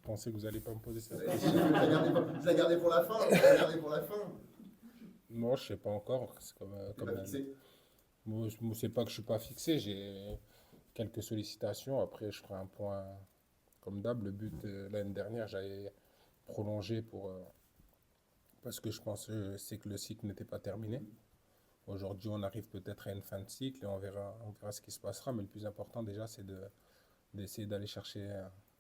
pensais que vous n'allez pas me poser cette Je question. l'ai gardé pour la fin. Je l'ai gardé pour la fin. Non, je sais pas encore. C'est T'es pas fixé. moi, je ne sais pas que je suis pas fixé. J'ai quelques sollicitations. Après, je ferai un point comme d'hab. Le but, l'année dernière, j'avais prolongé parce que je pensais c'est que le cycle n'était pas terminé. Aujourd'hui, on arrive peut-être à une fin de cycle et on verra ce qui se passera. Mais le plus important déjà, c'est d'essayer d'aller chercher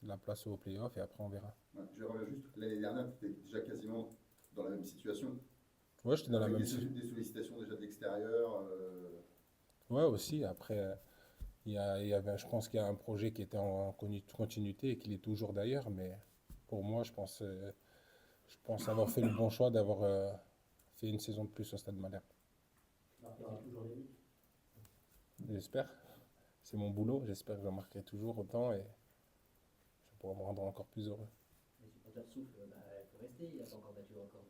la place au playoff et après on verra. Ouais, je reviens juste. L'année dernière, tu étais déjà quasiment dans la même situation. Ouais, j'étais dans la Avec même des sollicitations déjà de l'extérieur. Ouais, aussi. Après, je pense qu'il y a un projet qui était en continuité et qu'il est toujours d'ailleurs. Mais pour moi, je pense avoir fait le bon choix d'avoir fait une saison de plus au Stade Malherbe. Tu marqueras toujours des buts. J'espère. C'est mon boulot. J'espère que je marquerai toujours autant et ça pourra me rendre encore plus heureux. Les supporters soufflent, bah, il faut rester, il n'a pas encore battu le record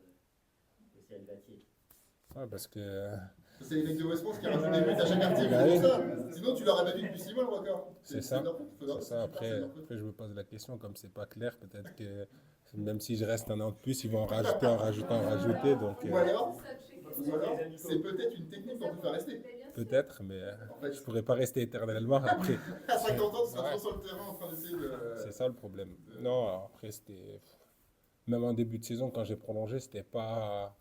de Cyril Batier. Ouais, parce que C'est les mecs de Westmont qui rajoutent des buts à chaque article, Bah c'est oui. pour ça. Sinon, tu l'aurais battu depuis 6 mois le record. c'est ça. C'est ça. Après, Après, je me pose la question, comme c'est pas clair, peut-être que même si je reste un an de plus, ils vont en rajouter. Donc, Ou alors, c'est peut-être une technique pour te faire rester. peut-être, mais En fait, je pourrais pas rester éternellement. Après, à 50 ans, tu seras Ouais. toujours sur le terrain en train d'essayer de. c'est ça le problème. Non, après, même en début de saison, quand j'ai prolongé, c'était pas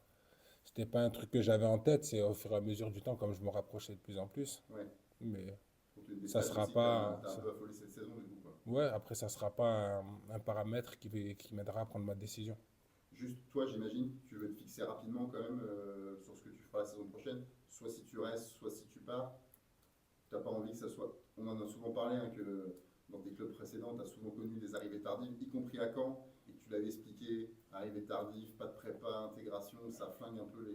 un truc que j'avais en tête. C'est au fur et à mesure du temps, comme je me rapprochais de plus en plus. Ouais. Mais Pour te ça sera aussi, pas. t'as un peu affolé cette saison, du coup, quoi. Ouais, après, ça sera pas un paramètre qui m'aidera à prendre ma décision. Juste, toi, j'imagine, tu veux te fixer rapidement quand même sur ce que tu feras la saison prochaine. Soit si tu restes, soit si tu pars. T'as pas envie que ça soit. On en a souvent parlé, hein, que dans tes clubs précédents, tu as souvent connu des arrivées tardives, y compris à Caen, et tu l'avais expliqué, arrivée tardive, pas de prépa, intégration, ça flingue un peu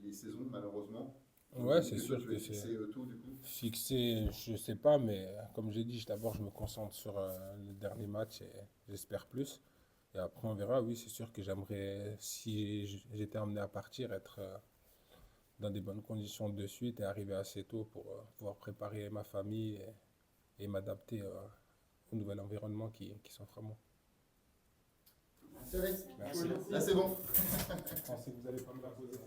les saisons, malheureusement. Ouais, Est-ce c'est que toi, sûr tu que es c'est fixé tôt, du coup? fixé, je sais pas, mais comme j'ai dit, d'abord je me concentre sur le dernier match et j'espère plus. Et après on verra, oui, c'est sûr que j'aimerais, si j'étais amené à partir, être dans des bonnes conditions de suite et arriver assez tôt pour pouvoir préparer ma famille et m'adapter au nouvel environnement qui s'offre à moi. Merci Alex. Merci. Là, c'est bon. Je pensais que vous allez pas me la poser.